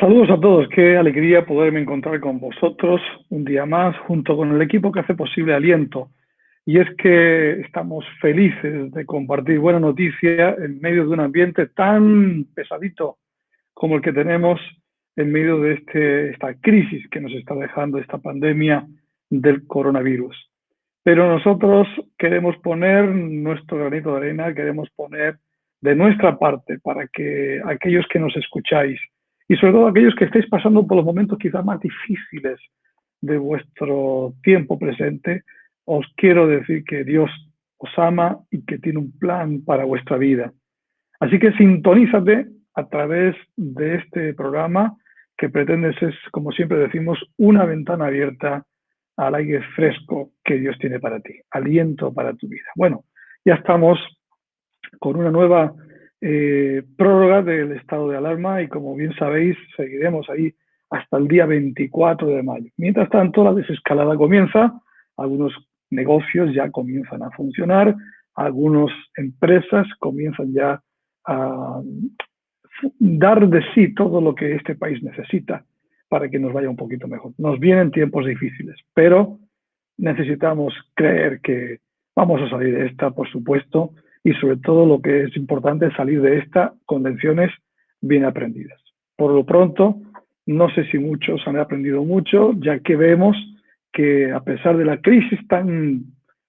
Saludos a todos, qué alegría poderme encontrar con vosotros un día más junto con el equipo que hace posible Aliento. Y es que estamos felices de compartir buena noticia en medio de un ambiente tan pesadito como el que tenemos en medio de esta crisis que nos está dejando esta pandemia del coronavirus. Pero nosotros queremos poner nuestro granito de arena, queremos poner de nuestra parte para que aquellos que nos escucháis y sobre todo aquellos que estéis pasando por los momentos quizás más difíciles de vuestro tiempo presente, os quiero decir que Dios os ama y que tiene un plan para vuestra vida. Así que sintonízate a través de este programa que pretende ser, como siempre decimos, una ventana abierta al aire fresco que Dios tiene para ti, aliento para tu vida. Bueno, ya estamos con una nueva prórroga del estado de alarma y como bien sabéis, seguiremos ahí hasta el día 24 de mayo. Mientras tanto, la desescalada comienza, algunos negocios ya comienzan a funcionar, algunas empresas comienzan ya a dar de sí todo lo que este país necesita para que nos vaya un poquito mejor. Nos vienen tiempos difíciles, pero necesitamos creer que vamos a salir de esta, por supuesto, y sobre todo lo que es importante es salir de esta con lecciones bien aprendidas. Por lo pronto, no sé si muchos han aprendido mucho, ya que vemos que a pesar de la crisis tan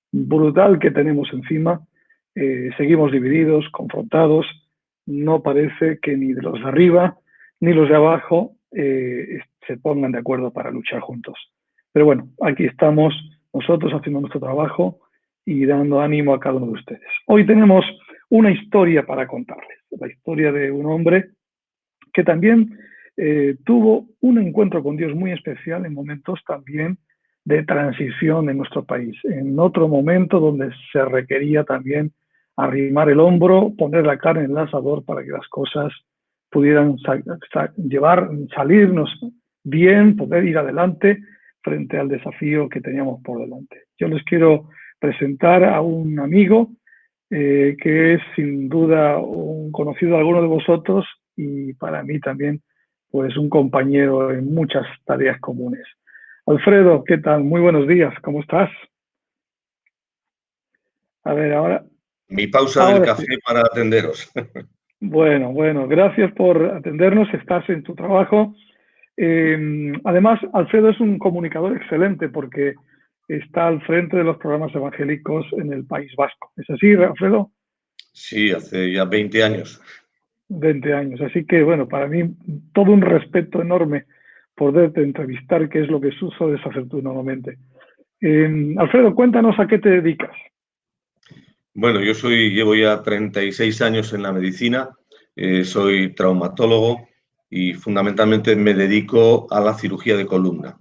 brutal que tenemos encima, seguimos divididos, confrontados, no parece que ni de los de arriba ni los de abajo se pongan de acuerdo para luchar juntos. Pero bueno, aquí estamos nosotros haciendo nuestro trabajo y dando ánimo a cada uno de ustedes. Hoy tenemos una historia para contarles, la historia de un hombre que también tuvo un encuentro con Dios muy especial en momentos también de transición en nuestro país, en otro momento donde se requería también arrimar el hombro, poner la carne en el asador para que las cosas pudieran salirnos bien, poder ir adelante frente al desafío que teníamos por delante. Yo les quiero presentar a un amigo que es sin duda un conocido de alguno de vosotros y para mí también pues un compañero en muchas tareas comunes. Alfredo, ¿qué tal? Muy buenos días, ¿cómo estás? A ver, Mi pausa del ahora sí. café para atenderos. Bueno, gracias por atendernos, estás en tu trabajo. Además, Alfredo es un comunicador excelente porque está al frente de los programas evangélicos en el País Vasco. ¿Es así, Alfredo? Sí, hace ya 20 años. 20 años. Así que, bueno, para mí todo un respeto enorme poderte entrevistar, que es lo que sueles hacer tú normalmente. Alfredo, cuéntanos a qué te dedicas. Bueno, llevo ya 36 años en la medicina, soy traumatólogo y fundamentalmente me dedico a la cirugía de columna.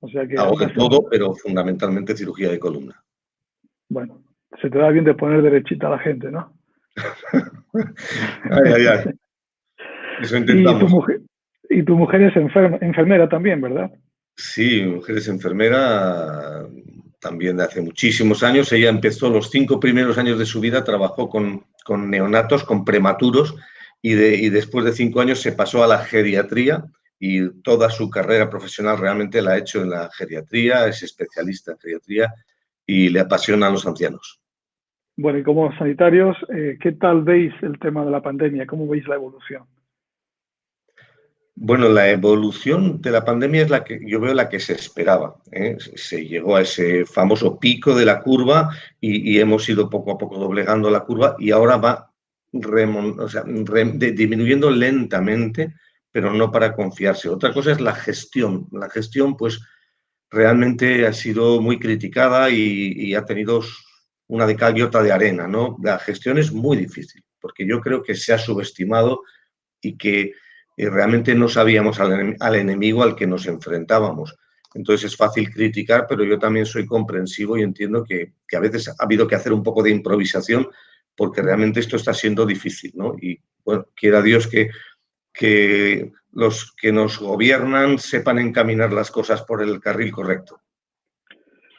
O sea que Hago de andas todo, en... pero fundamentalmente cirugía de columna. Bueno, se te da bien de poner derechita a la gente, ¿no? Ay, ay, ay. Eso y, tu intentamos. mujer, y tu mujer es enfermera también, ¿verdad? Sí, mi mujer es enfermera también de hace muchísimos años. Ella empezó los 5 primeros años de su vida, trabajó con neonatos, con prematuros, y después de 5 años se pasó a la geriatría y toda su carrera profesional realmente la ha hecho en la geriatría, es especialista en geriatría y le apasionan los ancianos. Bueno, y como sanitarios, ¿qué tal veis el tema de la pandemia? ¿Cómo veis la evolución? Bueno, la evolución de la pandemia es la que yo veo la que se esperaba, ¿eh? Se llegó a ese famoso pico de la curva y hemos ido poco a poco doblegando la curva y ahora va disminuyendo lentamente, pero no para confiarse. Otra cosa es la gestión. La gestión, pues, realmente ha sido muy criticada y ha tenido una de cal y otra de arena, ¿no? La gestión es muy difícil, porque yo creo que se ha subestimado y que realmente no sabíamos al enemigo al que nos enfrentábamos. Entonces es fácil criticar, pero yo también soy comprensivo y entiendo que a veces ha habido que hacer un poco de improvisación porque realmente esto está siendo difícil, ¿no? Y bueno, quiera Dios que los que nos gobiernan sepan encaminar las cosas por el carril correcto.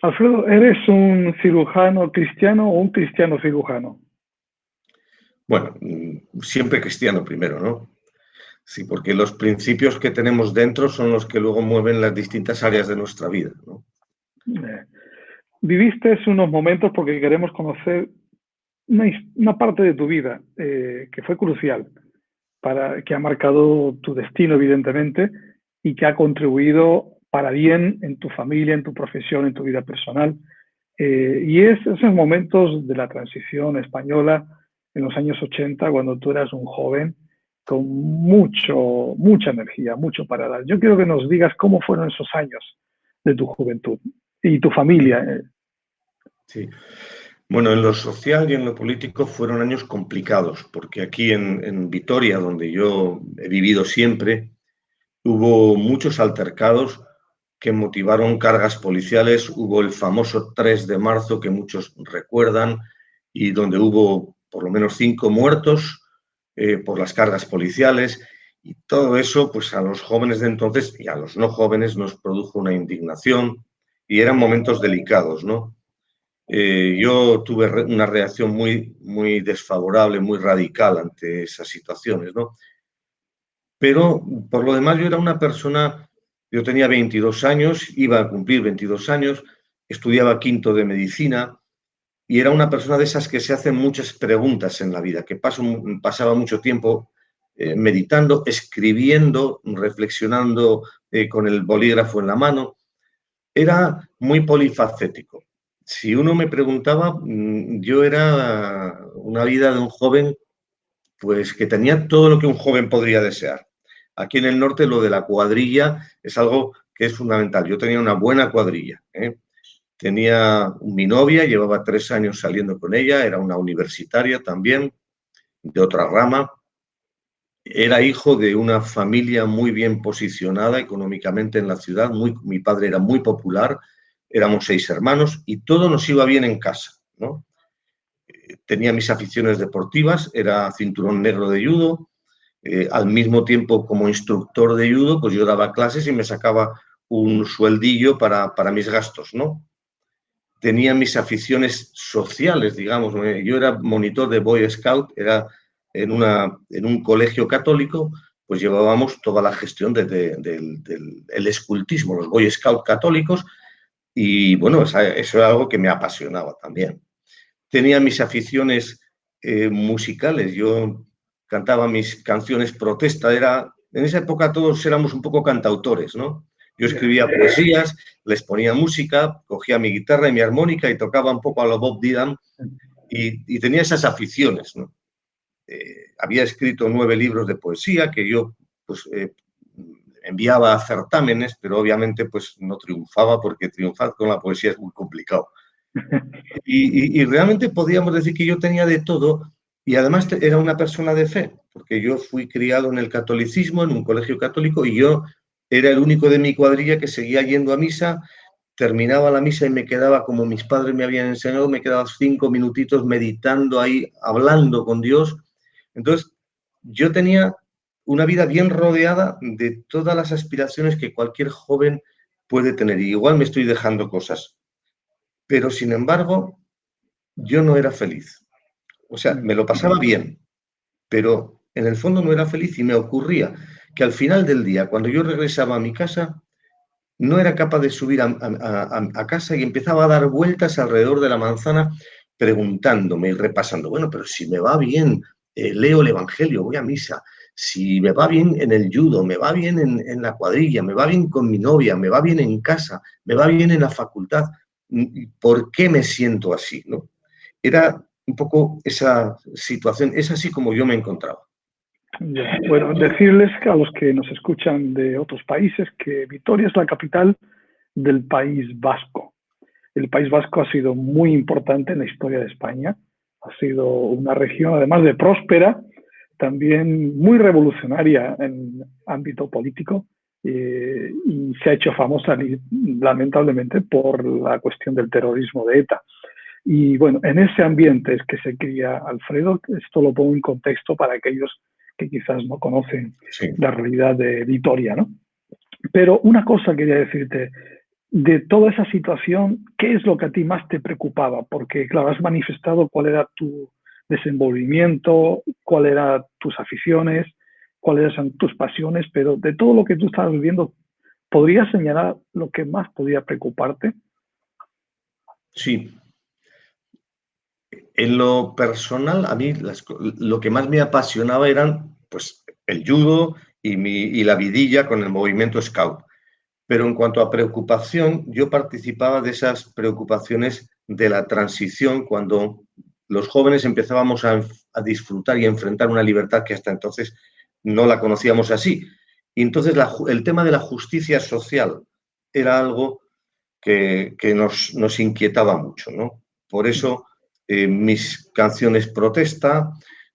Alfredo, ¿eres un cirujano cristiano o un cristiano cirujano? Bueno, siempre cristiano primero, ¿no? Sí, porque los principios que tenemos dentro son los que luego mueven las distintas áreas de nuestra vida, ¿no? Eh, Viviste unos momentos porque queremos conocer una parte de tu vida que fue crucial, que ha marcado tu destino, evidentemente, y que ha contribuido para bien en tu familia, en tu profesión, en tu vida personal. Y es esos momentos de la transición española en los años 80, cuando tú eras un joven con mucha energía, mucho para dar. Yo quiero que nos digas cómo fueron esos años de tu juventud y tu familia. Sí. Bueno, en lo social y en lo político fueron años complicados, porque aquí en Vitoria, donde yo he vivido siempre, hubo muchos altercados que motivaron cargas policiales. Hubo el famoso 3 de marzo que muchos recuerdan y donde hubo por lo menos 5 muertos por las cargas policiales. Y todo eso, pues a los jóvenes de entonces y a los no jóvenes nos produjo una indignación y eran momentos delicados, ¿no? Yo tuve una reacción muy desfavorable, muy radical ante esas situaciones, ¿no? Pero por lo demás yo era una persona, yo tenía 22 años, iba a cumplir 22 años, estudiaba quinto de medicina y era una persona de esas que se hacen muchas preguntas en la vida, que pasaba mucho tiempo meditando, escribiendo, reflexionando con el bolígrafo en la mano. Era muy polifacético. Si uno me preguntaba, yo era una vida de un joven pues que tenía todo lo que un joven podría desear. Aquí en el norte lo de la cuadrilla es algo que es fundamental. Yo tenía una buena cuadrilla, ¿eh? Tenía mi novia, llevaba 3 años saliendo con ella, era una universitaria también, de otra rama. Era hijo de una familia muy bien posicionada económicamente en la ciudad. Mi padre era muy popular, éramos 6 hermanos y todo nos iba bien en casa, ¿no? Tenía mis aficiones deportivas, era cinturón negro de judo. Al mismo tiempo, como instructor de judo, pues yo daba clases y me sacaba un sueldillo para mis gastos, ¿no? Tenía mis aficiones sociales, digamos. Yo era monitor de Boy Scout, era en un colegio católico, pues llevábamos toda la gestión del escultismo, los Boy Scout católicos, y bueno, eso era algo que me apasionaba también. Tenía mis aficiones musicales, yo cantaba mis canciones protesta, en esa época todos éramos un poco cantautores, ¿no? Yo escribía poesías, les ponía música, cogía mi guitarra y mi armónica y tocaba un poco a lo Bob Dylan y tenía esas aficiones, ¿no? Había escrito 9 libros de poesía que yo pues, enviaba a certámenes, pero obviamente pues, no triunfaba porque triunfar con la poesía es muy complicado. Y realmente podríamos decir que yo tenía de todo y además era una persona de fe, porque yo fui criado en el catolicismo, en un colegio católico, y yo era el único de mi cuadrilla que seguía yendo a misa. Terminaba la misa y me quedaba, como mis padres me habían enseñado, me quedaba 5 minutitos meditando ahí, hablando con Dios. Entonces, yo tenía una vida bien rodeada de todas las aspiraciones que cualquier joven puede tener. Y igual me estoy dejando cosas, pero sin embargo, yo no era feliz. O sea, me lo pasaba bien, pero en el fondo no era feliz y me ocurría que al final del día, cuando yo regresaba a mi casa, no era capaz de subir a casa y empezaba a dar vueltas alrededor de la manzana preguntándome y repasando, bueno, pero si me va bien, leo el Evangelio, voy a misa, si me va bien en el judo, me va bien en la cuadrilla, me va bien con mi novia, me va bien en casa, me va bien en la facultad, ¿por qué me siento así? ¿No? Era un poco esa situación, es así como yo me encontraba. Ya. Bueno, decirles que a los que nos escuchan de otros países que Vitoria es la capital del País Vasco. El País Vasco ha sido muy importante en la historia de España. Ha sido una región, además de próspera, también muy revolucionaria en ámbito político y se ha hecho famosa lamentablemente por la cuestión del terrorismo de ETA. Y bueno, en ese ambiente es que se cría Alfredo. Esto lo pongo en contexto para aquellos que quizás no conocen Sí. la realidad de Vitoria, ¿no? Pero una cosa quería decirte, de toda esa situación, ¿qué es lo que a ti más te preocupaba? Porque, claro, has manifestado cuál era tu desenvolvimiento, cuáles eran tus aficiones, cuáles son tus pasiones, pero de todo lo que tú estabas viviendo, ¿podrías señalar lo que más podía preocuparte? Sí, en lo personal, a mí lo que más me apasionaba eran pues, el judo y la vidilla con el movimiento scout. Pero en cuanto a preocupación, yo participaba de esas preocupaciones de la transición cuando los jóvenes empezábamos a disfrutar y a enfrentar una libertad que hasta entonces no la conocíamos así. Y entonces el tema de la justicia social era algo que nos inquietaba mucho, ¿no? Por eso mis canciones protesta,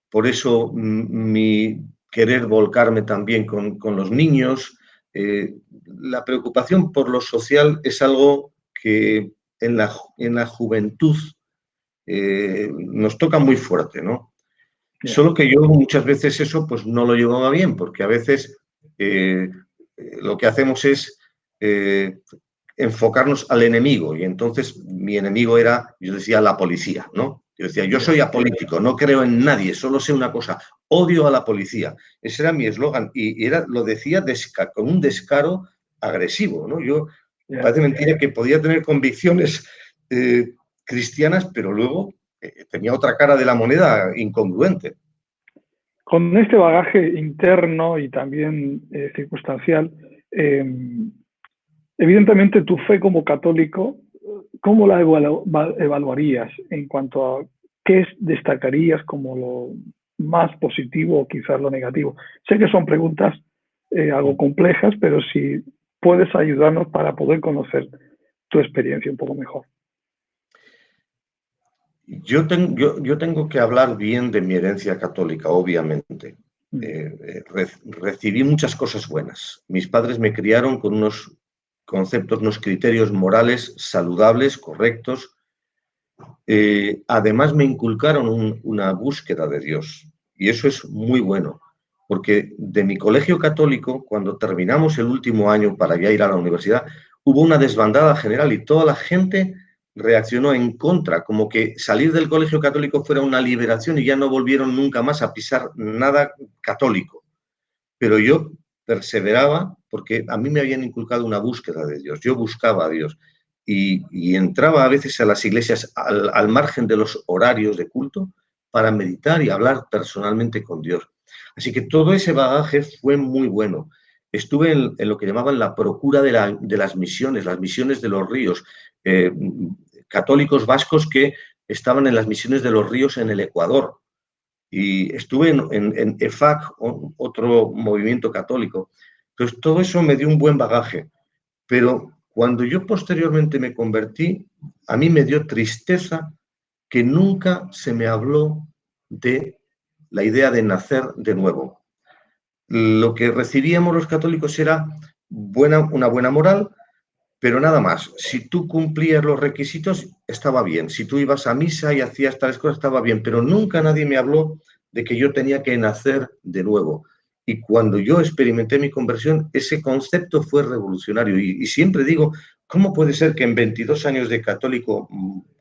por eso mi querer volcarme también con los niños. La preocupación por lo social es algo que en la juventud nos toca muy fuerte, ¿no? Yeah. Solo que yo muchas veces eso pues no lo llevaba bien, porque a veces lo que hacemos es enfocarnos al enemigo y entonces mi enemigo era, yo decía, la policía, ¿no? Yo decía, yo soy apolítico, no creo en nadie, solo sé una cosa, odio a la policía. Ese era mi eslogan y lo decía con un descaro agresivo, ¿no? Yo, parece mentira que podía tener convicciones cristianas, pero luego tenía otra cara de la moneda incongruente. Con este bagaje interno y también circunstancial, evidentemente tu fe como católico, ¿cómo la evaluarías en cuanto a qué destacarías como lo más positivo o quizás lo negativo? Sé que son preguntas algo complejas, pero si puedes ayudarnos para poder conocer tu experiencia un poco mejor. Yo tengo que hablar bien de mi herencia católica, obviamente. Recibí muchas cosas buenas. Mis padres me criaron con unos conceptos, unos criterios morales saludables, correctos. Además me inculcaron una búsqueda de Dios y eso es muy bueno, porque de mi colegio católico, cuando terminamos el último año para ya ir a la universidad, hubo una desbandada general y toda la gente reaccionó en contra, como que salir del colegio católico fuera una liberación y ya no volvieron nunca más a pisar nada católico. Pero yo perseveraba porque a mí me habían inculcado una búsqueda de Dios, yo buscaba a Dios y entraba a veces a las iglesias al margen de los horarios de culto para meditar y hablar personalmente con Dios. Así que todo ese bagaje fue muy bueno. Estuve en lo que llamaban la procura de las misiones de los ríos, católicos vascos que estaban en las misiones de los ríos en el Ecuador. Y estuve en EFAC, otro movimiento católico. Entonces, todo eso me dio un buen bagaje. Pero cuando yo posteriormente me convertí, a mí me dio tristeza que nunca se me habló de la idea de nacer de nuevo. Lo que recibíamos los católicos era una buena moral, pero nada más. Si tú cumplías los requisitos, estaba bien. Si tú ibas a misa y hacías tales cosas, estaba bien. Pero nunca nadie me habló de que yo tenía que nacer de nuevo. Y cuando yo experimenté mi conversión, ese concepto fue revolucionario. Y siempre digo, ¿cómo puede ser que en 22 años de católico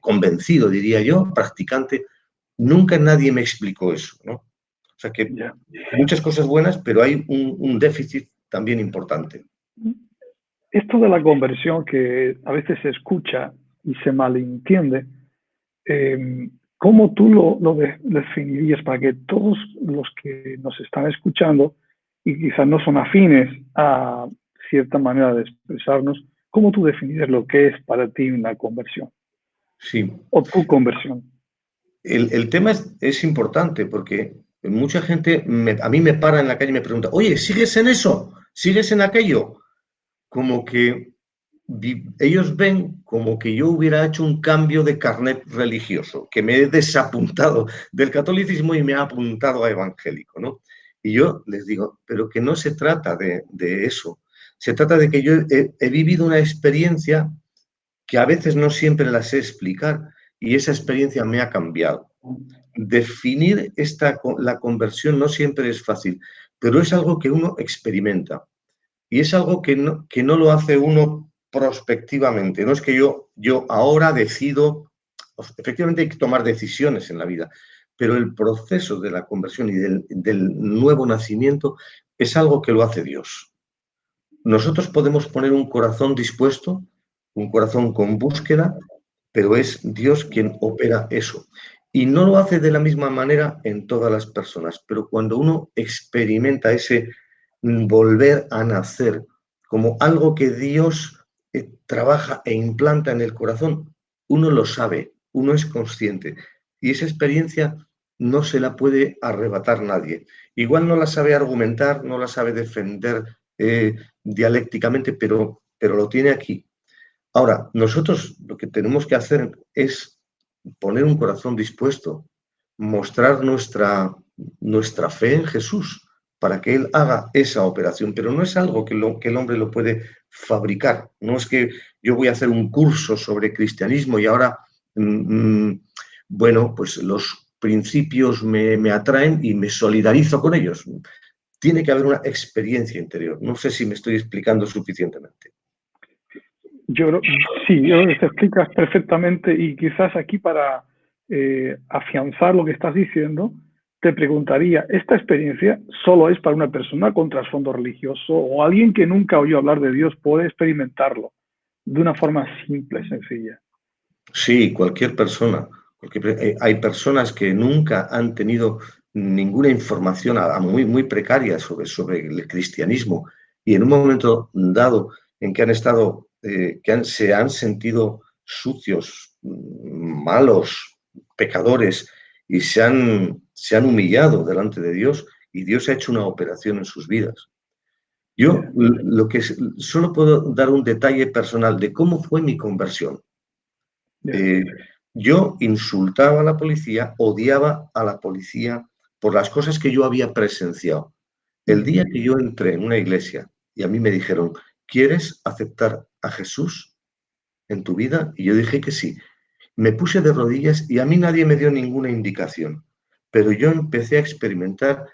convencido, diría yo, practicante, nunca nadie me explicó eso, ¿no? O sea que muchas cosas buenas, pero hay un déficit también importante. Esto de la conversión que a veces se escucha y se malentiende, ¿cómo tú lo definirías para que todos los que nos están escuchando y quizás no son afines a cierta manera de expresarnos, cómo tú definirías lo que es para ti una conversión? Sí. O tu conversión. El tema es importante porque mucha gente a mí me para en la calle y me pregunta, oye, ¿sigues en eso? ¿Sigues en aquello? Como que ellos ven como que yo hubiera hecho un cambio de carnet religioso, que me he desapuntado del catolicismo y me he apuntado a evangélico, ¿no? Y yo les digo, pero que no se trata de eso. Se trata de que yo he vivido una experiencia que a veces no siempre la sé explicar y esa experiencia me ha cambiado. Definir la conversión no siempre es fácil, pero es algo que uno experimenta y es algo que no lo hace uno prospectivamente. No es que yo ahora decido, efectivamente hay que tomar decisiones en la vida, pero el proceso de la conversión y del nuevo nacimiento es algo que lo hace Dios. Nosotros podemos poner un corazón dispuesto, un corazón con búsqueda, pero es Dios quien opera eso. Y no lo hace de la misma manera en todas las personas, pero cuando uno experimenta ese volver a nacer como algo que Dios trabaja e implanta en el corazón, uno lo sabe, uno es consciente. Y esa experiencia no se la puede arrebatar nadie. Igual no la sabe argumentar, no la sabe defender dialécticamente, pero lo tiene aquí. Ahora, nosotros lo que tenemos que hacer es poner un corazón dispuesto, mostrar nuestra fe en Jesús para que Él haga esa operación, pero no es algo que el hombre lo puede fabricar. No es que yo voy a hacer un curso sobre cristianismo y ahora, bueno, pues los principios me atraen y me solidarizo con ellos. Tiene que haber una experiencia interior. No sé si me estoy explicando suficientemente. Sí, yo creo que te explicas perfectamente y quizás aquí para afianzar lo que estás diciendo, te preguntaría, ¿esta experiencia solo es para una persona con trasfondo religioso o alguien que nunca oyó hablar de Dios puede experimentarlo de una forma simple, sencilla? Sí, cualquier persona. Hay personas que nunca han tenido ninguna información muy precaria sobre el cristianismo y en un momento dado en que han estado, se han sentido sucios, malos, pecadores y se han humillado delante de Dios y Dios ha hecho una operación en sus vidas. Yo solo puedo dar un detalle personal de cómo fue mi conversión. Eh, yo insultaba a la policía, odiaba a la policía por las cosas que yo había presenciado. El día que yo entré en una iglesia y a mí me dijeron, ¿quieres aceptar a Jesús en tu vida? Y yo dije que sí. Me puse de rodillas y a mí nadie me dio ninguna indicación, pero yo empecé a experimentar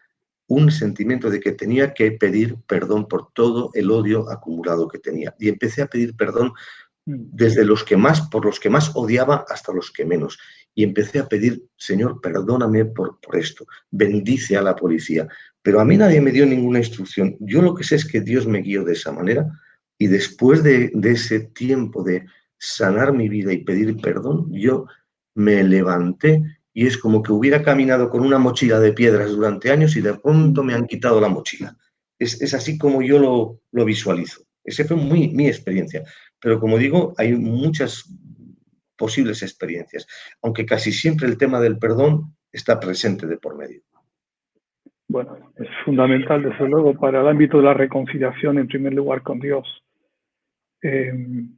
un sentimiento de que tenía que pedir perdón por todo el odio acumulado que tenía. Y empecé a pedir perdón desde por los que más odiaba hasta los que menos. Y empecé a pedir, Señor, perdóname por esto, bendice a la policía. Pero a mí nadie me dio ninguna instrucción. Yo lo que sé es que Dios me guió de esa manera y después de ese tiempo de sanar mi vida y pedir perdón, yo me levanté y es como que hubiera caminado con una mochila de piedras durante años y de pronto me han quitado la mochila. Es así como yo lo visualizo. Esa fue mi experiencia. Pero como digo, hay muchas posibles experiencias, aunque casi siempre el tema del perdón está presente de por medio. Bueno, es fundamental, desde luego, para el ámbito de la reconciliación, en primer lugar, con Dios.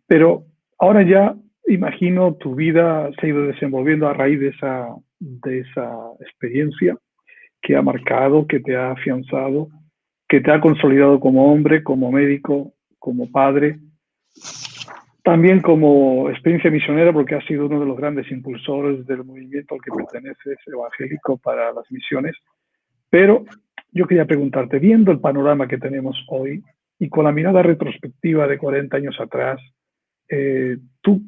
Pero ahora ya, imagino, tu vida se ha ido desenvolviendo a raíz de esa experiencia que ha marcado, que te ha afianzado, que te ha consolidado como hombre, como médico, como padre, también como experiencia misionera, porque has sido uno de los grandes impulsores del movimiento al que perteneces, evangélico para las misiones. Pero yo quería preguntarte, viendo el panorama que tenemos hoy y con la mirada retrospectiva de 40 años atrás, ¿tú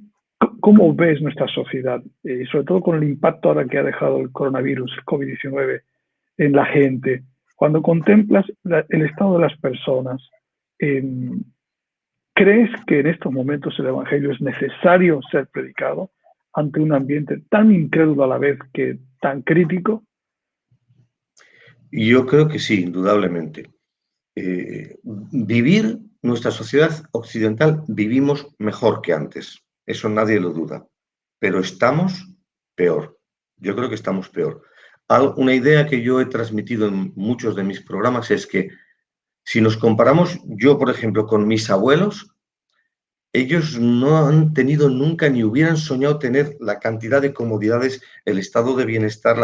cómo ves nuestra sociedad? Sobre todo con el impacto ahora que ha dejado el coronavirus, el COVID-19, en la gente. Cuando contemplas el estado de las personas, ¿crees que en estos momentos el Evangelio es necesario ser predicado ante un ambiente tan incrédulo a la vez que tan crítico? Y yo creo que sí, indudablemente. Vivir nuestra sociedad occidental, vivimos mejor que antes. Eso nadie lo duda. Pero estamos peor. Yo creo que estamos peor. Una idea que yo he transmitido en muchos de mis programas es que si nos comparamos, yo, por ejemplo, con mis abuelos, ellos no han tenido nunca ni hubieran soñado tener la cantidad de comodidades, el estado de bienestar,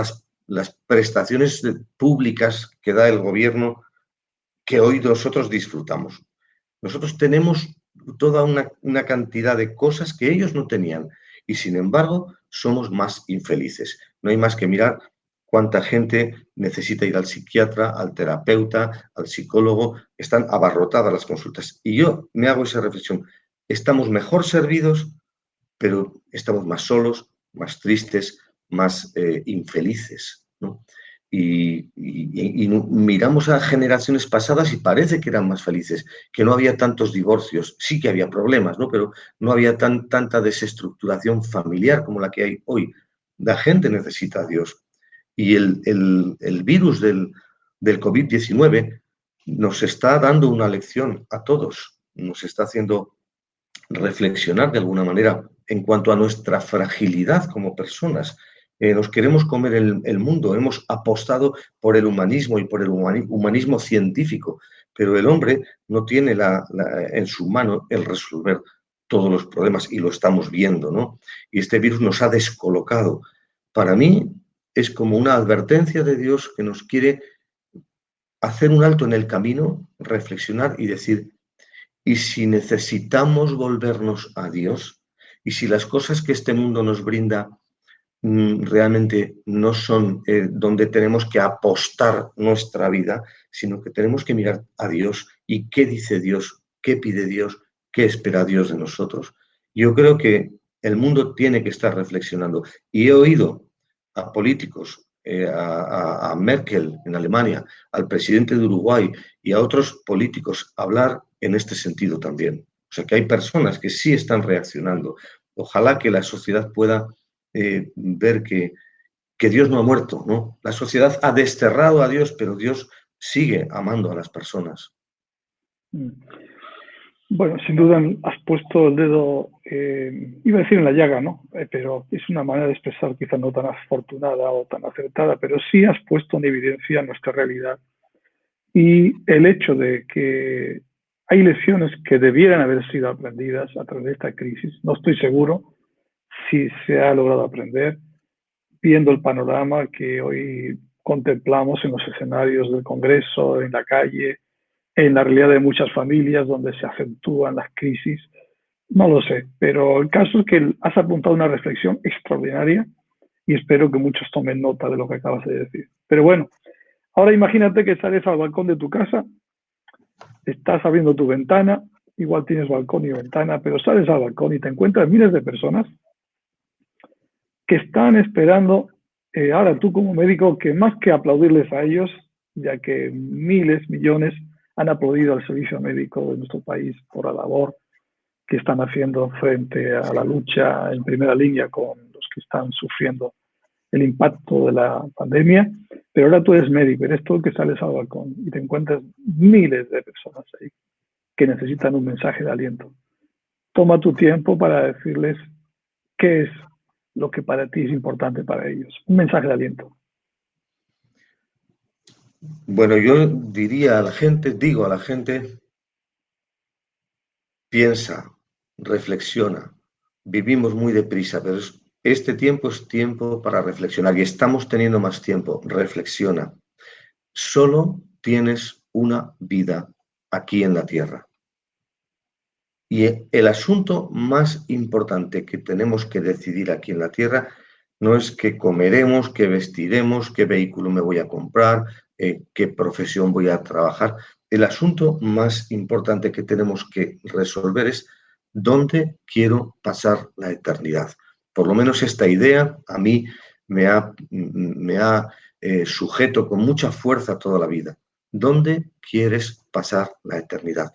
las prestaciones públicas que da el gobierno que hoy nosotros disfrutamos. Nosotros tenemos toda una cantidad de cosas que ellos no tenían y sin embargo somos más infelices. No hay más que mirar cuánta gente necesita ir al psiquiatra, al terapeuta, al psicólogo. Están abarrotadas las consultas. Y yo me hago esa reflexión. Estamos mejor servidos, pero estamos más solos, más tristes, más infelices. ¿no? Y miramos a generaciones pasadas y parece que eran más felices, que no había tantos divorcios, sí que había problemas, ¿no? Pero no había tanta desestructuración familiar como la que hay hoy. La gente necesita a Dios. Y el virus del COVID-19 nos está dando una lección a todos, nos está haciendo reflexionar de alguna manera en cuanto a nuestra fragilidad como personas. Nos queremos comer el mundo, hemos apostado por el humanismo y por el humanismo científico, pero el hombre no tiene en su mano el resolver todos los problemas y lo estamos viendo, ¿no? Y este virus nos ha descolocado. Para mí es como una advertencia de Dios que nos quiere hacer un alto en el camino, reflexionar y decir, y si necesitamos volvernos a Dios, y si las cosas que este mundo nos brinda realmente no son donde tenemos que apostar nuestra vida, sino que tenemos que mirar a Dios y qué dice Dios, qué pide Dios, qué espera Dios de nosotros. Yo creo que el mundo tiene que estar reflexionando. Y he oído a políticos, a Merkel en Alemania, al presidente de Uruguay y a otros políticos hablar en este sentido también. O sea que hay personas que sí están reaccionando. Ojalá que la sociedad pueda ver que Dios no ha muerto, ¿no? La sociedad ha desterrado a Dios, pero Dios sigue amando a las personas. Bueno, sin duda has puesto el dedo, iba a decir en la llaga, ¿no? Pero es una manera de expresar quizá no tan afortunada o tan acertada, pero sí has puesto en evidencia nuestra realidad y el hecho de que hay lecciones que debieran haber sido aprendidas a través de esta crisis. No estoy seguro si se ha logrado aprender, viendo el panorama que hoy contemplamos en los escenarios del Congreso, en la calle, en la realidad de muchas familias donde se acentúan las crisis. No lo sé, pero el caso es que has apuntado una reflexión extraordinaria y espero que muchos tomen nota de lo que acabas de decir. Pero bueno, ahora imagínate que sales al balcón de tu casa, estás abriendo tu ventana, igual tienes balcón y ventana, pero sales al balcón y te encuentras miles de personas que están esperando, ahora tú como médico, que más que aplaudirles a ellos, ya que miles, millones han aplaudido al servicio médico de nuestro país por la labor que están haciendo frente a la lucha en primera línea con los que están sufriendo el impacto de la pandemia, pero ahora tú eres médico, eres tú el que sales al balcón y te encuentras miles de personas ahí que necesitan un mensaje de aliento. Toma tu tiempo para decirles qué es lo que para ti es importante para ellos. Un mensaje de aliento. Bueno, yo diría a la gente, digo a la gente, piensa, reflexiona. Vivimos muy deprisa, pero este tiempo es tiempo para reflexionar y estamos teniendo más tiempo. Reflexiona. Solo tienes una vida aquí en la tierra. Y el asunto más importante que tenemos que decidir aquí en la tierra no es qué comeremos, qué vestiremos, qué vehículo me voy a comprar, qué profesión voy a trabajar. El asunto más importante que tenemos que resolver es dónde quiero pasar la eternidad. Por lo menos esta idea a mí me ha sujeto con mucha fuerza toda la vida. ¿Dónde quieres pasar la eternidad?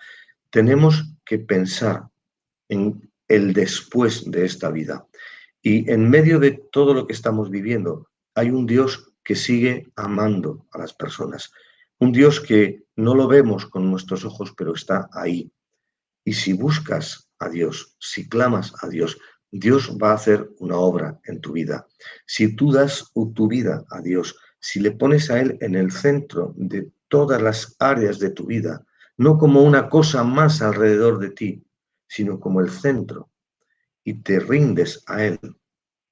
Tenemos que pensar en el después de esta vida. Y en medio de todo lo que estamos viviendo, hay un Dios que sigue amando a las personas. Un Dios que no lo vemos con nuestros ojos, pero está ahí. Y si buscas a Dios, si clamas a Dios, Dios va a hacer una obra en tu vida. Si tú das tu vida a Dios, si le pones a Él en el centro de todas las áreas de tu vida, no como una cosa más alrededor de ti, sino como el centro, y te rindes a Él,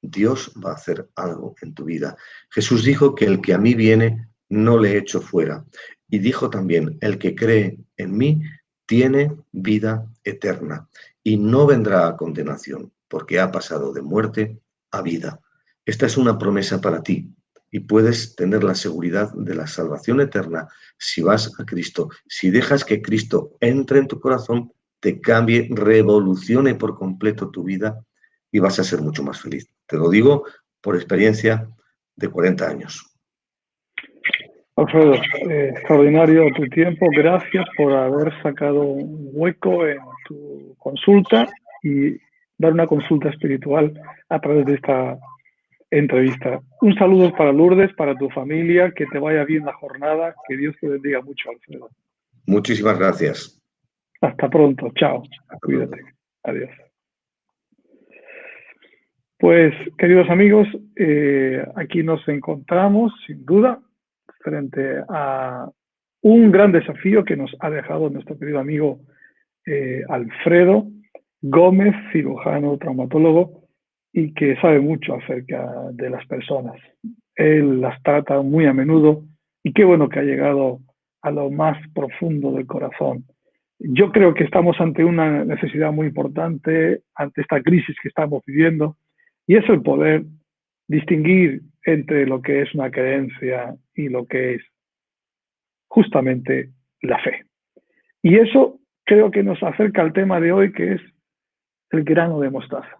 Dios va a hacer algo en tu vida. Jesús dijo que el que a mí viene, no le echo fuera. Y dijo también, el que cree en mí, tiene vida eterna y no vendrá a condenación, porque ha pasado de muerte a vida. Esta es una promesa para ti y puedes tener la seguridad de la salvación eterna si vas a Cristo, si dejas que Cristo entre en tu corazón, te cambie, revolucione por completo tu vida y vas a ser mucho más feliz. Te lo digo por experiencia de 40 años. Alfredo, extraordinario tu tiempo. Gracias por haber sacado un hueco en tu consulta y dar una consulta espiritual a través de esta entrevista. Un saludo para Lourdes, para tu familia, que te vaya bien la jornada, que Dios te bendiga mucho, Alfredo. Muchísimas gracias. Hasta pronto, chao, Hasta pronto. cuídate, adiós. Pues, queridos amigos, aquí nos encontramos, sin duda, frente a un gran desafío que nos ha dejado nuestro querido amigo Alfredo Gómez, cirujano traumatólogo, y que sabe mucho acerca de las personas. Él las trata muy a menudo y qué bueno que ha llegado a lo más profundo del corazón. Yo creo que estamos ante una necesidad muy importante, ante esta crisis que estamos viviendo, y es el poder distinguir entre lo que es una creencia y lo que es justamente la fe. Y eso creo que nos acerca al tema de hoy, que es el grano de mostaza.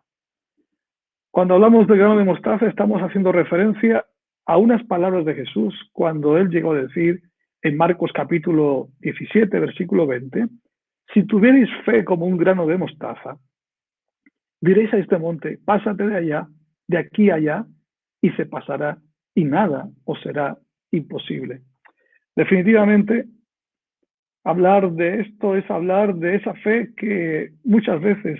Cuando hablamos del grano de mostaza, estamos haciendo referencia a unas palabras de Jesús cuando él llegó a decir en Marcos capítulo 17, versículo 20, si tuvierais fe como un grano de mostaza, diréis a este monte, pásate de allá, de aquí a allá, y se pasará, y nada os será imposible. Definitivamente, hablar de esto es hablar de esa fe que muchas veces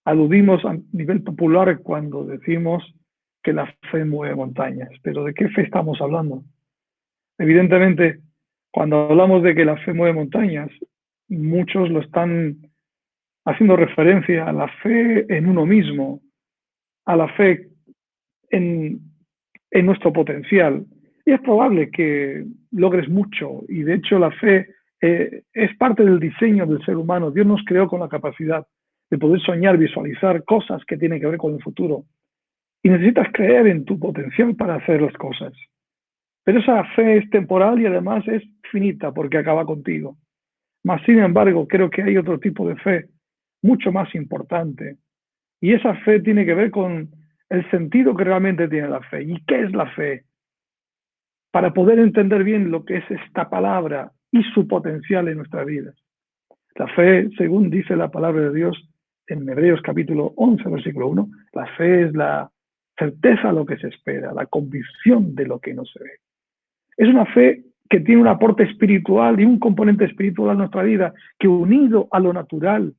aludimos a nivel popular cuando decimos que la fe mueve montañas. Pero ¿de qué fe estamos hablando? Evidentemente, cuando hablamos de que la fe mueve montañas, muchos lo están haciendo referencia a la fe en uno mismo, a la fe en, en nuestro potencial. Y es probable que logres mucho, y de hecho la fe es parte del diseño del ser humano. Dios nos creó con la capacidad de poder soñar, visualizar cosas que tienen que ver con el futuro. Y necesitas creer en tu potencial para hacer las cosas. Pero esa fe es temporal y además es finita porque acaba contigo. Mas, sin embargo, creo que hay otro tipo de fe mucho más importante. Y esa fe tiene que ver con el sentido que realmente tiene la fe. ¿Y qué es la fe? Para poder entender bien lo que es esta palabra y su potencial en nuestra vida. La fe, según dice la palabra de Dios en Hebreos capítulo 11, versículo 1, la fe es la certeza de lo que se espera, la convicción de lo que no se ve. Es una fe que tiene un aporte espiritual y un componente espiritual en nuestra vida que, unido a lo natural,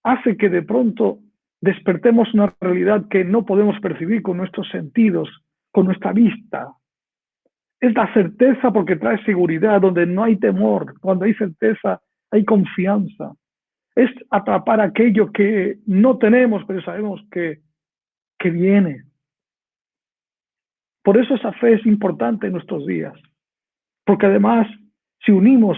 hace que de pronto despertemos una realidad que no podemos percibir con nuestros sentidos, con nuestra vista. Es la certeza porque trae seguridad, donde no hay temor. Cuando hay certeza, hay confianza. Es atrapar aquello que no tenemos, pero sabemos que viene. Por eso esa fe es importante en nuestros días. Porque además, si unimos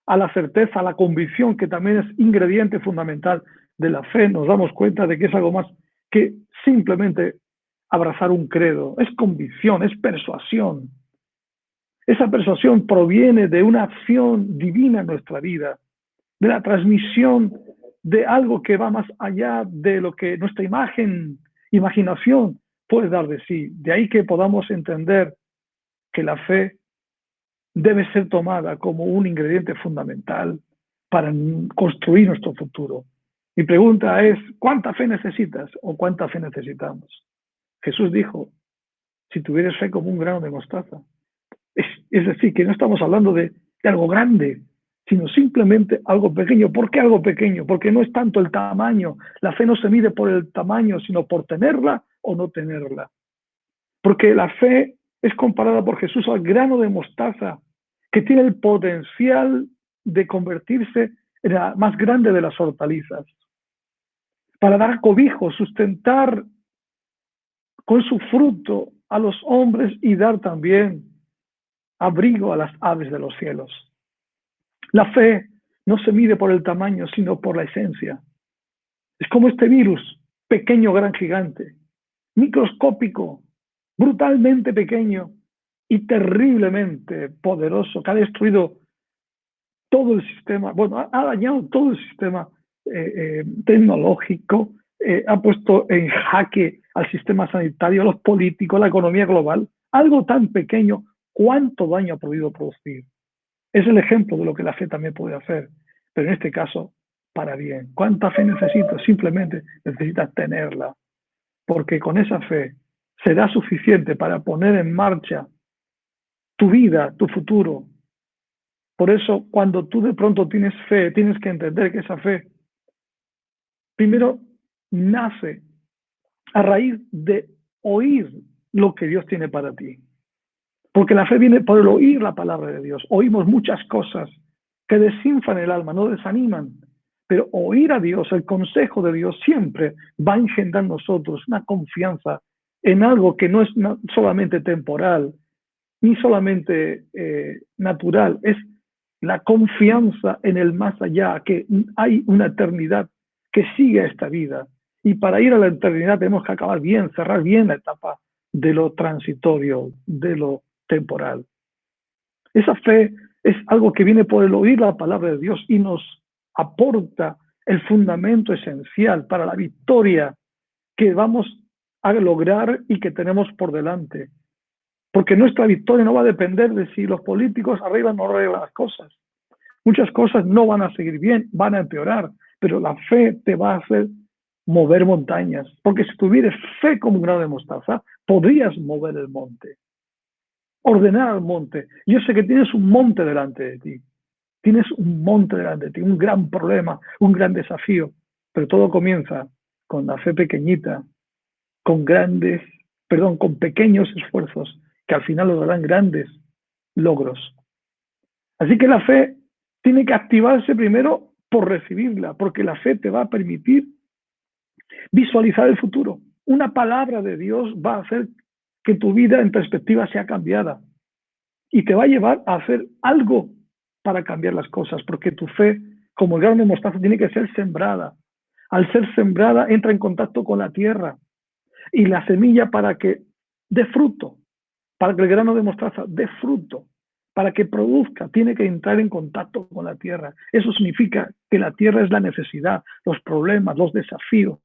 a la certeza, a la convicción, que también es ingrediente fundamental de la fe, nos damos cuenta de que es algo más que simplemente abrazar un credo. Es convicción, es persuasión. Esa persuasión proviene de una acción divina en nuestra vida, de la transmisión de algo que va más allá de lo que nuestra imaginación puede dar de sí. De ahí que podamos entender que la fe debe ser tomada como un ingrediente fundamental para construir nuestro futuro. Mi pregunta es, ¿cuánta fe necesitas o cuánta fe necesitamos? Jesús dijo, si tuvieras fe como un grano de mostaza. Es decir, que no estamos hablando de algo grande, sino simplemente algo pequeño. ¿Por qué algo pequeño? Porque no es tanto el tamaño. La fe no se mide por el tamaño, sino por tenerla o no tenerla. Porque la fe es comparada por Jesús al grano de mostaza, que tiene el potencial de convertirse en la más grande de las hortalizas, para dar cobijo, sustentar con su fruto a los hombres y dar también abrigo a las aves de los cielos. La fe no se mide por el tamaño, sino por la esencia. Es como este virus, pequeño, gran, gigante, microscópico, brutalmente pequeño y terriblemente poderoso, que ha destruido todo el sistema, bueno, ha dañado todo el sistema tecnológico, ha puesto en jaque al sistema sanitario, a los políticos, a la economía global. Algo tan pequeño cuánto daño ha podido producir. Es el ejemplo de lo que la fe también puede hacer, pero en este caso, para bien. ¿Cuánta fe necesitas? Simplemente necesitas tenerla, porque con esa fe será suficiente para poner en marcha tu vida, tu futuro. Por eso, cuando tú de pronto tienes fe, tienes que entender que esa fe, primero, nace a raíz de oír lo que Dios tiene para ti. Porque la fe viene por el oír la palabra de Dios. Oímos muchas cosas que desinflan el alma, no desaniman. Pero oír a Dios, el consejo de Dios, siempre va a engendrar en nosotros una confianza en algo que no es solamente temporal, ni solamente natural, es la confianza en el más allá, que hay una eternidad que sigue a esta vida. Y para ir a la eternidad tenemos que acabar bien, cerrar bien la etapa de lo transitorio, de lo temporal. Esa fe es algo que viene por el oír la palabra de Dios y nos aporta el fundamento esencial para la victoria que vamos a lograr y que tenemos por delante. Porque nuestra victoria no va a depender de si los políticos arreglan o no arreglan las cosas. Muchas cosas no van a seguir bien, van a empeorar, pero la fe te va a hacer mover montañas. Porque si tuvieras fe como un grano de mostaza, podrías mover el monte, ordenar al monte. Yo sé que tienes un monte delante de ti. Tienes un monte delante de ti, un gran problema, un gran desafío. Pero todo comienza con la fe pequeñita, con pequeños esfuerzos que al final lograrán grandes logros. Así que la fe tiene que activarse primero por recibirla, porque la fe te va a permitir visualizar el futuro. Una palabra de Dios va a hacer que tu vida en perspectiva sea cambiada y te va a llevar a hacer algo para cambiar las cosas, porque tu fe, como el grano de mostaza, tiene que ser sembrada. Al ser sembrada, entra en contacto con la tierra y la semilla, para que dé fruto, para que el grano de mostaza dé fruto, para que produzca, tiene que entrar en contacto con la tierra. Eso significa que la tierra es la necesidad, los problemas, los desafíos,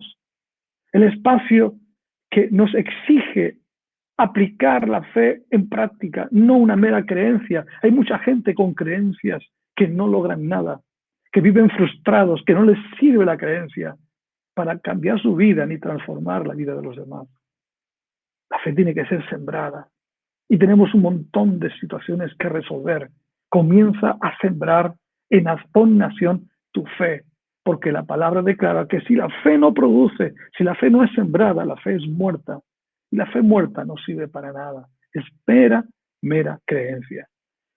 el espacio que nos exige aplicar la fe en práctica, no una mera creencia. Hay mucha gente con creencias que no logran nada, que viven frustrados, que no les sirve la creencia para cambiar su vida ni transformar la vida de los demás. La fe tiene que ser sembrada y tenemos un montón de situaciones que resolver. Comienza a sembrar en nación tu fe, porque la palabra declara que si la fe no produce, si la fe no es sembrada, la fe es muerta. Y la fe muerta no sirve para nada. Es mera creencia.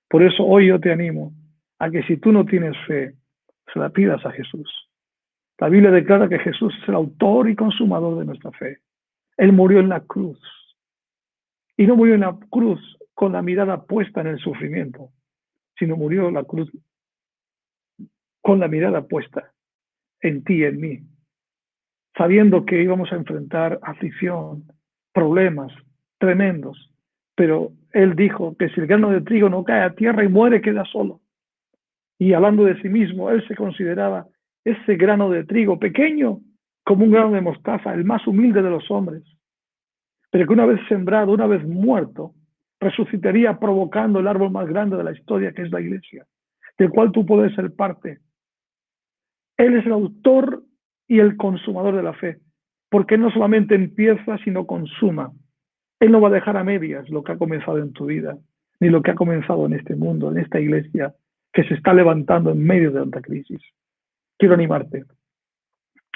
Por eso hoy yo te animo a que si tú no tienes fe, se la pidas a Jesús. La Biblia declara que Jesús es el autor y consumador de nuestra fe. Él murió en la cruz. Y no murió en la cruz con la mirada puesta en el sufrimiento, sino murió en la cruz con la mirada puesta en ti y en mí, sabiendo que íbamos a enfrentar aflicción, problemas tremendos. Pero Él dijo que si el grano de trigo no cae a tierra y muere, queda solo. Y hablando de sí mismo, Él se consideraba ese grano de trigo pequeño como un grano de mostaza, el más humilde de los hombres, pero que una vez sembrado, una vez muerto, resucitaría provocando el árbol más grande de la historia, que es la iglesia, del cual tú puedes ser parte. Él es el autor y el consumador de la fe, porque Él no solamente empieza, sino consuma. Él no va a dejar a medias lo que ha comenzado en tu vida, ni lo que ha comenzado en este mundo, en esta iglesia, que se está levantando en medio de tanta crisis. Quiero animarte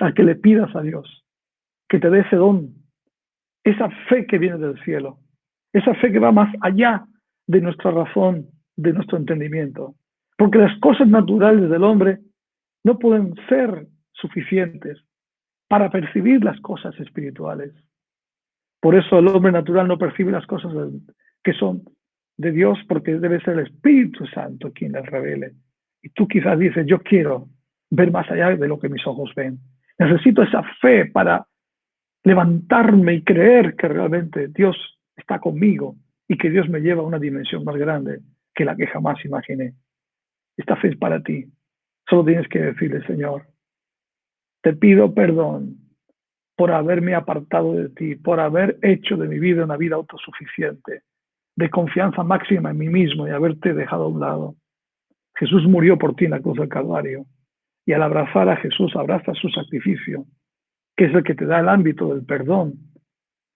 a que le pidas a Dios que te dé ese don, esa fe que viene del cielo, esa fe que va más allá de nuestra razón, de nuestro entendimiento. Porque las cosas naturales del hombre no pueden ser suficientes para percibir las cosas espirituales. Por eso el hombre natural no percibe las cosas que son de Dios, porque debe ser el Espíritu Santo quien las revele. Y tú quizás dices, yo quiero ver más allá de lo que mis ojos ven. Necesito esa fe para levantarme y creer que realmente Dios está conmigo y que Dios me lleva a una dimensión más grande que la que jamás imaginé. Esta fe es para ti. Solo tienes que decirle, Señor, te pido perdón por haberme apartado de ti, por haber hecho de mi vida una vida autosuficiente. de confianza máxima en mí mismo y haberte dejado a un lado. Jesús murió por ti en la cruz del Calvario, y al abrazar a Jesús abrazas su sacrificio, que es el que te da el ámbito del perdón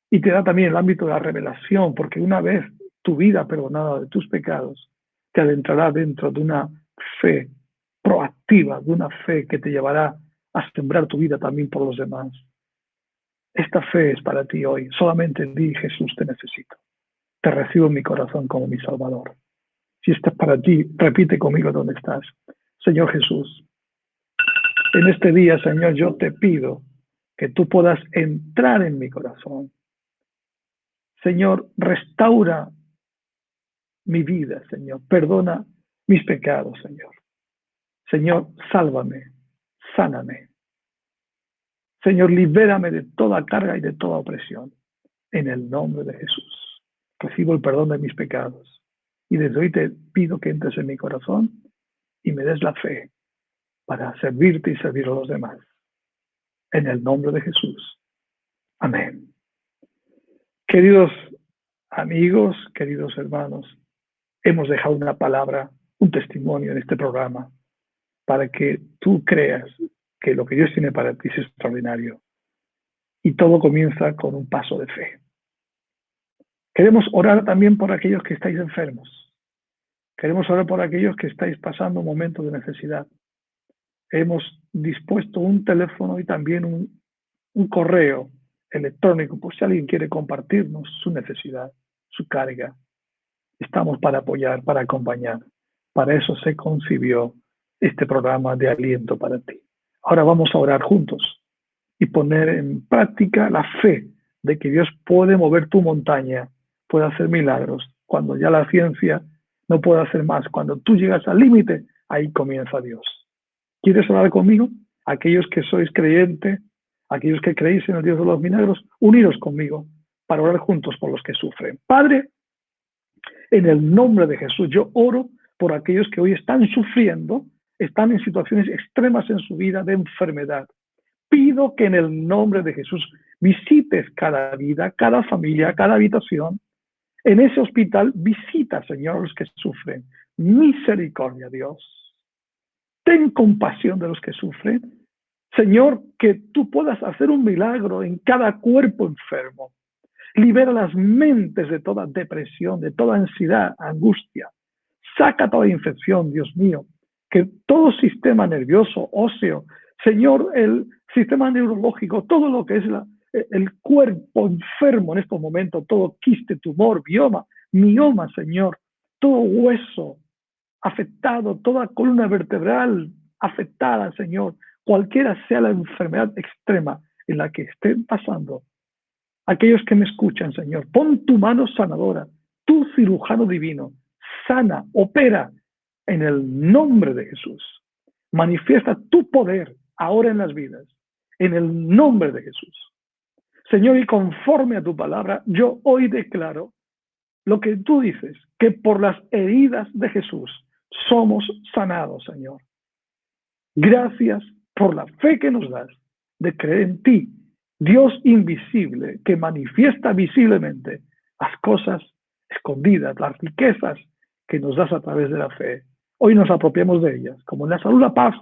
y te da también el ámbito de la revelación, porque una vez tu vida perdonada de tus pecados, te adentrará dentro de una fe proactiva, de una fe que te llevará a sembrar tu vida también por los demás. Esta fe es para ti hoy. Solamente di: Jesús, te necesito. Te recibo en mi corazón como mi Salvador. Si esto es para ti, repite conmigo donde estás. Señor Jesús, en este día, Señor, yo te pido que tú puedas entrar en mi corazón. Señor, restaura mi vida, Señor. Perdona mis pecados, Señor. Señor, sálvame, sáname. Señor, libérame de toda carga y de toda opresión. En el nombre de Jesús. Recibo el perdón de mis pecados. Y desde hoy te pido que entres en mi corazón y me des la fe para servirte y servir a los demás. En el nombre de Jesús. Amén. Queridos amigos, queridos hermanos, hemos dejado una palabra, un testimonio en este programa para que tú creas que lo que Dios tiene para ti es extraordinario. Y todo comienza con un paso de fe. Queremos orar también por aquellos que estáis enfermos. Queremos orar por aquellos que estáis pasando un momento de necesidad. Hemos dispuesto un teléfono y también un correo electrónico, por si alguien quiere compartirnos su necesidad, su carga. Estamos para apoyar, para acompañar. Para eso se concibió este programa de aliento para ti. Ahora vamos a orar juntos y poner en práctica la fe de que Dios puede mover tu montaña, puede hacer milagros. Cuando ya la ciencia no puede hacer más, cuando tú llegas al límite, ahí comienza Dios. ¿Quieres orar conmigo? Aquellos que sois creyentes, aquellos que creéis en el Dios de los milagros, uniros conmigo para orar juntos por los que sufren. Padre, en el nombre de Jesús, yo oro por aquellos que hoy están sufriendo, están en situaciones extremas en su vida de enfermedad. Pido que en el nombre de Jesús visites cada vida, cada familia, cada habitación. En ese hospital visita, Señor, a los que sufren. Misericordia, Dios. Ten compasión de los que sufren. Señor, que tú puedas hacer un milagro en cada cuerpo enfermo. Libera las mentes de toda depresión, de toda ansiedad, angustia. Saca toda infección, Dios mío. Que todo sistema nervioso, óseo, Señor, el sistema neurológico, todo lo que es el cuerpo enfermo en estos momentos, todo quiste, tumor, mioma, Señor, todo hueso afectado, toda columna vertebral afectada, Señor, cualquiera sea la enfermedad extrema en la que estén pasando. Aquellos que me escuchan, Señor, pon tu mano sanadora, tu cirujano divino, sana, opera en el nombre de Jesús. Manifiesta tu poder ahora en las vidas, en el nombre de Jesús. Señor, y conforme a tu palabra, yo hoy declaro lo que tú dices, que por las heridas de Jesús somos sanados, Señor. Gracias por la fe que nos das de creer en ti, Dios invisible, que manifiesta visiblemente las cosas escondidas, las riquezas que nos das a través de la fe. Hoy nos apropiamos de ellas, como la salud, la paz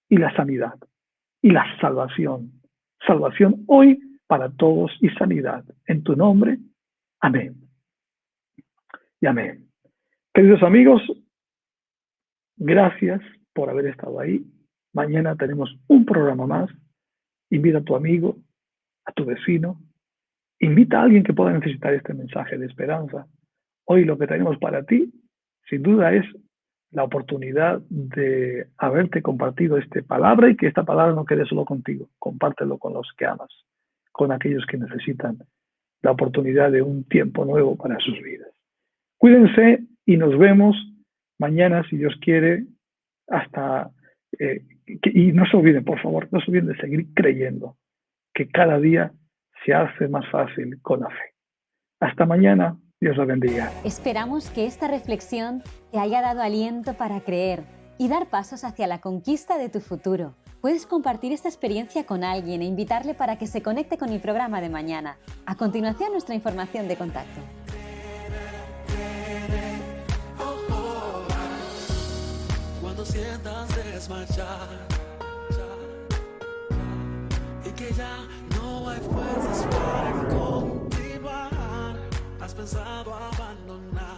y la sanidad y la salvación. Salvación hoy para todos y sanidad. En tu nombre, amén. Y amén. Queridos amigos, gracias por haber estado ahí. Mañana tenemos un programa más. Invita a tu amigo, a tu vecino. Invita a alguien que pueda necesitar este mensaje de esperanza. Hoy lo que tenemos para ti, sin duda, es la oportunidad de haberte compartido esta palabra y que esta palabra no quede solo contigo. Compártelo con los que amas, con aquellos que necesitan la oportunidad de un tiempo nuevo para sus vidas. Cuídense y nos vemos mañana, si Dios quiere, y no se olviden, por favor, no se olviden de seguir creyendo, que cada día se hace más fácil con la fe. Hasta mañana, Dios la bendiga. Esperamos que esta reflexión te haya dado aliento para creer y dar pasos hacia la conquista de tu futuro. Puedes compartir esta experiencia con alguien e invitarle para que se conecte con el programa de mañana. A continuación, nuestra información de contacto. sientas desmayar y que ya no hay fuerzas para continuar. Has pensado abandonar